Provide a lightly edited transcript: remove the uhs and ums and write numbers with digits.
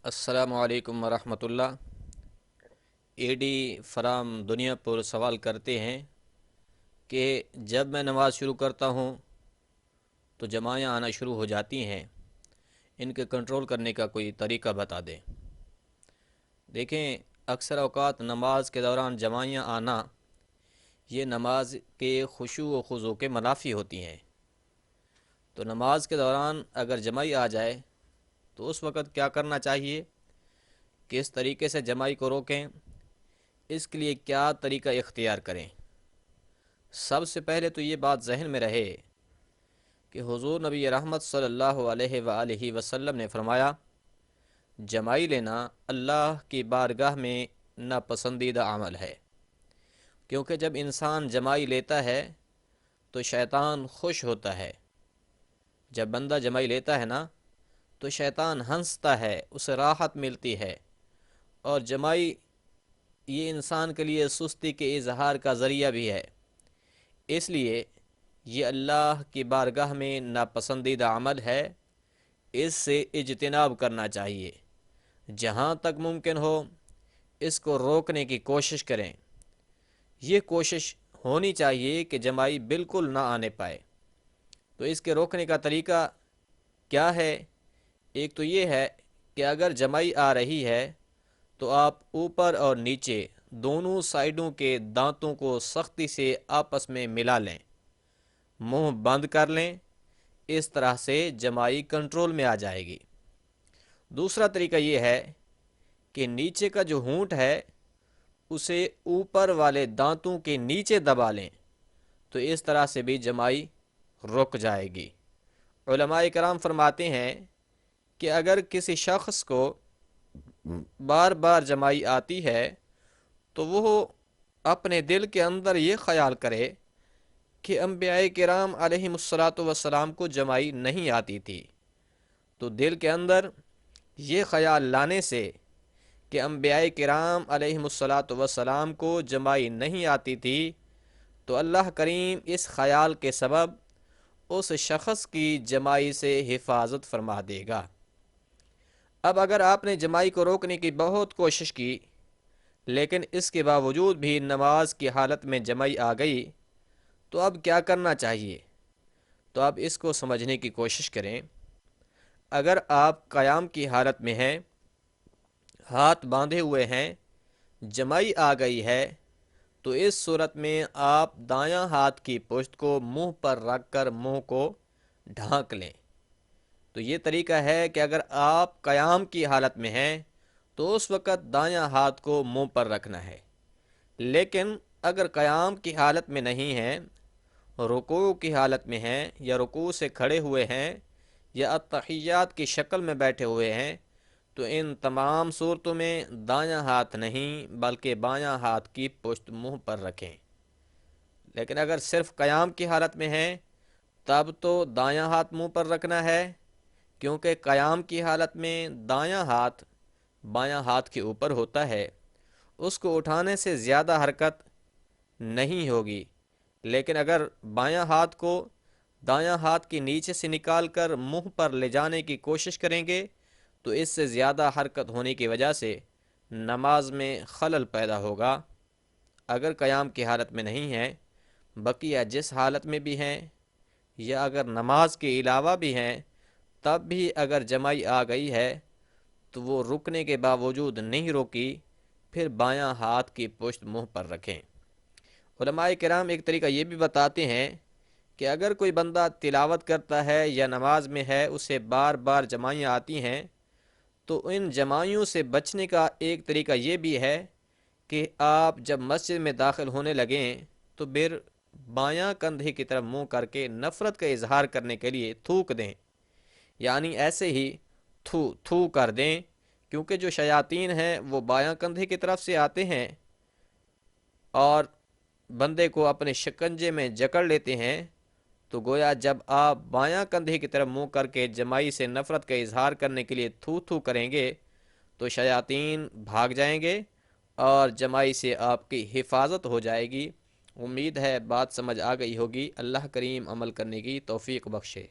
السلام علیکم ورحمۃ اللہ۔ اے ڈی فرام دنیا پور سوال کرتے ہیں کہ جب میں نماز شروع کرتا ہوں تو جماعیاں آنا شروع ہو جاتی ہیں، ان کے کنٹرول کرنے کا کوئی طریقہ بتا دیں۔ دیکھیں، اکثر اوقات نماز کے دوران جماعیاں آنا یہ نماز کے خشوع و خضوع کے منافی ہوتی ہیں۔ تو نماز کے دوران اگر جماعی آ جائے تو اس وقت کیا کرنا چاہیے، کس طریقے سے جماعی کو روکیں، اس کے لیے کیا طریقہ اختیار کریں۔ سب سے پہلے تو یہ بات ذہن میں رہے کہ حضور نبی رحمت صلی اللہ علیہ وآلہ وسلم نے فرمایا، جماعی لینا اللہ کی بارگاہ میں ناپسندیدہ عمل ہے، کیونکہ جب انسان جماعی لیتا ہے تو شیطان خوش ہوتا ہے۔ جب بندہ جماعی لیتا ہے نا تو شیطان ہنستا ہے، اسے راحت ملتی ہے، اور جماعی یہ انسان کے لیے سستی کے اظہار کا ذریعہ بھی ہے۔ اس لیے یہ اللہ کی بارگاہ میں ناپسندیدہ عمل ہے، اس سے اجتناب کرنا چاہیے۔ جہاں تک ممکن ہو اس کو روکنے کی کوشش کریں۔ یہ کوشش ہونی چاہیے کہ جماعی بالکل نہ آنے پائے۔ تو اس کے روکنے کا طریقہ کیا ہے؟ ایک تو یہ ہے کہ اگر جماعی آ رہی ہے تو آپ اوپر اور نیچے دونوں سائیڈوں کے دانتوں کو سختی سے آپس میں ملا لیں، منہ بند کر لیں، اس طرح سے جماعی کنٹرول میں آ جائے گی۔ دوسرا طریقہ یہ ہے کہ نیچے کا جو ہونٹ ہے اسے اوپر والے دانتوں کے نیچے دبا لیں، تو اس طرح سے بھی جماعی رک جائے گی۔ علماء کرام فرماتے ہیں کہ اگر کسی شخص کو بار بار جماعی آتی ہے تو وہ اپنے دل کے اندر یہ خیال کرے کہ انبیاء کرام علیہم الصلاۃ والسلام کو جماعی نہیں آتی تھی۔ تو دل کے اندر یہ خیال لانے سے کہ انبیاء کرام علیہم الصلاۃ والسلام کو جماعی نہیں آتی تھی، تو اللہ کریم اس خیال کے سبب اس شخص کی جماعی سے حفاظت فرما دے گا۔ اب اگر آپ نے جماعی کو روکنے کی بہت کوشش کی لیکن اس کے باوجود بھی نماز کی حالت میں جماعی آ گئی، تو اب کیا کرنا چاہیے؟ تو اب اس کو سمجھنے کی کوشش کریں۔ اگر آپ قیام کی حالت میں ہیں، ہاتھ باندھے ہوئے ہیں، جماعی آ گئی ہے، تو اس صورت میں آپ دایاں ہاتھ کی پشت کو منہ پر رکھ کر منہ کو ڈھانک لیں۔ تو یہ طریقہ ہے کہ اگر آپ قیام کی حالت میں ہیں تو اس وقت دایاں ہاتھ کو منہ پر رکھنا ہے، لیکن اگر قیام کی حالت میں نہیں ہیں، رکوع کی حالت میں ہیں، یا رکوع سے کھڑے ہوئے ہیں، یا التحیات کی شکل میں بیٹھے ہوئے ہیں، تو ان تمام صورتوں میں دایاں ہاتھ نہیں بلکہ بایاں ہاتھ کی پشت منہ پر رکھیں۔ لیکن اگر صرف قیام کی حالت میں ہیں تب تو دایاں ہاتھ منہ پر رکھنا ہے، کیونکہ قیام کی حالت میں دایاں ہاتھ بایاں ہاتھ کے اوپر ہوتا ہے، اس کو اٹھانے سے زیادہ حرکت نہیں ہوگی۔ لیکن اگر بایاں ہاتھ کو دایاں ہاتھ کے نیچے سے نکال کر منہ پر لے جانے کی کوشش کریں گے تو اس سے زیادہ حرکت ہونے کی وجہ سے نماز میں خلل پیدا ہوگا۔ اگر قیام کی حالت میں نہیں ہیں، بقیہ جس حالت میں بھی ہیں، یا اگر نماز کے علاوہ بھی ہیں، تب بھی اگر جماعی آ گئی ہے تو وہ رکنے کے باوجود نہیں روکی، پھر بایاں ہاتھ کی پشت منہ پر رکھیں۔ علماء کرام ایک طریقہ یہ بھی بتاتے ہیں کہ اگر کوئی بندہ تلاوت کرتا ہے یا نماز میں ہے، اسے بار بار جماعیاں آتی ہیں، تو ان جماعیوں سے بچنے کا ایک طریقہ یہ بھی ہے کہ آپ جب مسجد میں داخل ہونے لگیں تو پھر بایاں کندھے کی طرف منہ کر کے نفرت کا اظہار کرنے کے لیے تھوک دیں، یعنی ایسے ہی تھو تھو کر دیں، کیونکہ جو شیاطین ہیں وہ بایاں کندھے کی طرف سے آتے ہیں اور بندے کو اپنے شکنجے میں جکڑ لیتے ہیں۔ تو گویا جب آپ بایاں کندھے کی طرف منہ کر کے جماعی سے نفرت کا اظہار کرنے کے لیے تھو تھو کریں گے تو شیاطین بھاگ جائیں گے اور جماعی سے آپ کی حفاظت ہو جائے گی۔ امید ہے بات سمجھ آ گئی ہوگی۔ اللہ کریم عمل کرنے کی توفیق بخشے۔